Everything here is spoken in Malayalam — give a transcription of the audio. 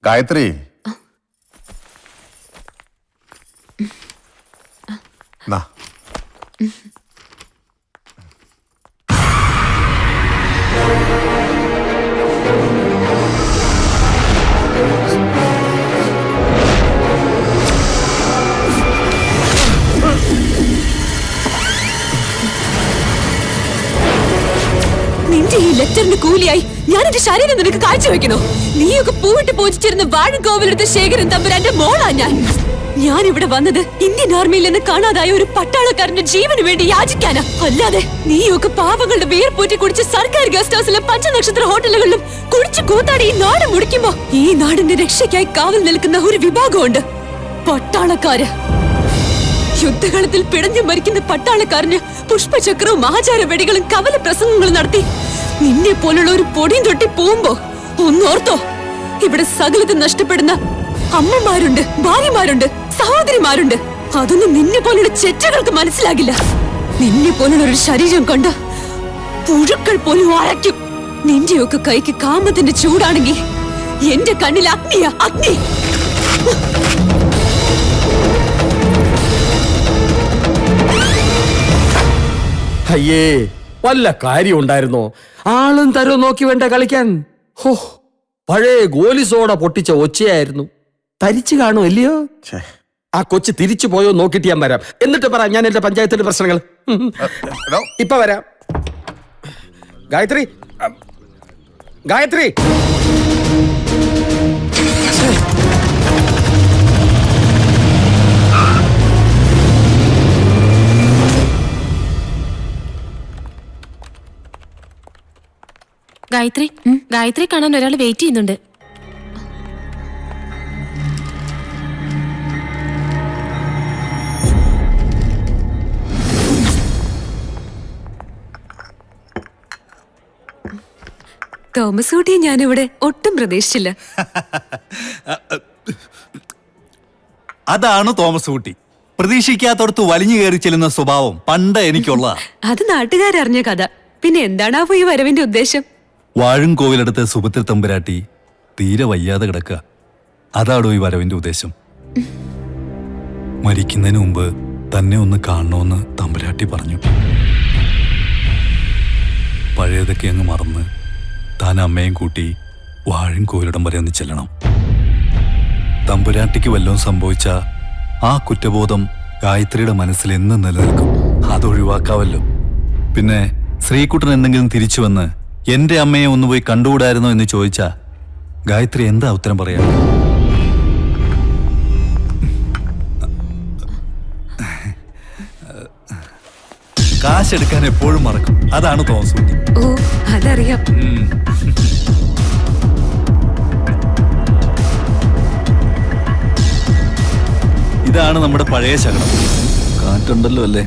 ഗായത്രി, നാ. നിന്റെ ഈ ലെറ്ററിന് കൂലിയായി ഞാൻ എന്റെ ശരീരം നിനക്ക് കാഴ്ചവെക്കണോ? നീയൊക്കെ പൂവിട്ട് പൂജിച്ചിരുന്ന വാഴൻകോവിലെടുത്ത ശേഖരൻ തമ്പുരാന്റെ മോളാ ഞാൻ ഇവിടെ വന്നത് ഇന്ത്യൻ ആർമിയിൽ നിന്ന് കാണാതായ ഒരു പട്ടാളക്കാരന്റെ ജീവന് വേണ്ടി യാചിക്കാനാ. അല്ലാതെ നീയൊക്കെ പാവങ്ങളുടെ വീർപ്പൂറ്റി കുടിച്ച് സർക്കാർ ഗസ്റ്റ് ഹൗസിലും പഞ്ചനക്ഷത്ര ഹോട്ടലുകളിലും കുടിച്ചു കൂത്താടി ഈ നാട് മുടിക്കുമ്പോ ഈ നാടിന്റെ രക്ഷയ്ക്കായി കാവൽ നിൽക്കുന്ന ഒരു വിഭാഗമുണ്ട്, പട്ടാളക്കാര്. യുദ്ധകളത്തിൽ പിടഞ്ഞു മരിക്കുന്ന പട്ടാളക്കാരന് പുഷ്പചക്രവും ആചാര വെടികളും കവല പ്രസംഗങ്ങളും നടത്തി നിന്നെ പോലുള്ള ഒരു പൊടിയും തൊട്ടി പോകുമ്പോ ഒന്നോർത്തോ, ഇവിടെ സകലതും നഷ്ടപ്പെടുന്ന അമ്മമാരുണ്ട്, ഭാര്യമാരുണ്ട്, സഹോദരിമാരുണ്ട്. അതൊന്നും നിന്നെ പോലുള്ള ചെറ്റകൾക്ക് മനസ്സിലാകില്ല. നിന്നെ പോലുള്ള ഒരു ശരീരം കണ്ട പുഴുക്കൾ പോലും അരയ്ക്കും. നിന്റെയൊക്കെ കൈക്ക് കാമത്തിന്റെ ചൂടാണെങ്കിൽ എന്റെ കണ്ണിൽ അഗ്നിയാ, അഗ്നി. അയ്യേ, വല്ല കാര്യം ഉണ്ടായിരുന്നോ? ആളും തരവും നോക്കി വേണ്ട കളിക്കാൻ. ഹോ, പഴയ ഗോലിസോട പൊട്ടിച്ച ഒച്ചയായിരുന്നു. തരിച്ചു കാണും അല്ലയോ? ആ കൊച്ചു തിരിച്ചു പോയോ നോക്കിട്ട് ഞാൻ വരാം. എന്നിട്ട് പറ ഞാൻ എന്റെ പഞ്ചായത്തിന്റെ പ്രശ്നങ്ങൾ. ഇപ്പൊ വരാം. ഗായത്രി, ഗായത്രി. ഗായത്രി, ഗായത്രി കാണാൻ ഒരാൾ വെയിറ്റ് ചെയ്യുന്നുണ്ട്. തോമസ് കുട്ടിയെ ഞാനിവിടെ ഒട്ടും പ്രതീക്ഷിച്ചില്ല. അതാണ് തോമസ് കുട്ടി. പ്രതീക്ഷിക്കാത്തടത്ത് വലിഞ്ഞു കയറി ചെല്ലുന്ന സ്വഭാവം പണ്ട് എനിക്കുള്ള. അത് നാട്ടുകാരറിഞ്ഞ കഥ. പിന്നെ എന്താണാവോ ഈ വരവിന്റെ ഉദ്ദേശം? വാഴൻകോവിലടുത്ത് സുഭദ്ര തമ്പുരാട്ടി തീരെ വയ്യാതെ കിടക്കുക. അതാടോ ഈ വരവിന്റെ ഉദ്ദേശം. മരിക്കുന്നതിന് മുമ്പ് തന്നെ ഒന്ന് കാണണമെന്ന് തമ്പുരാട്ടി പറഞ്ഞു. പഴയതൊക്കെ അങ്ങ് മറന്ന് താൻ അമ്മയും കൂട്ടി വാഴൻകോവിലിടം വരെ ഒന്ന് ചെല്ലണം. തമ്പുരാട്ടിക്ക് വല്ലതും സംഭവിച്ച ആ കുറ്റബോധം ഗായത്രിയുടെ മനസ്സിൽ എന്നും നിലനിൽക്കും. അതൊഴിവാക്കാവല്ലോ. പിന്നെ ശ്രീകുട്ടൻ എന്തെങ്കിലും തിരിച്ചു വന്ന് എന്റെ അമ്മയെ ഒന്ന് പോയി കണ്ടുകൂടായിരുന്നോ എന്ന് ചോദിച്ചാ ഗായത്രി എന്താ ഉത്തരം പറയാ? കാശെടുക്കാൻ എപ്പോഴും മറക്കും. അതാണ് തോമസ് കുട്ടി. ഓ, അതറിയാം. ഇതാണ് നമ്മുടെ പഴയ ശകലം. കാറ്റുണ്ടല്ലോ അല്ലേ?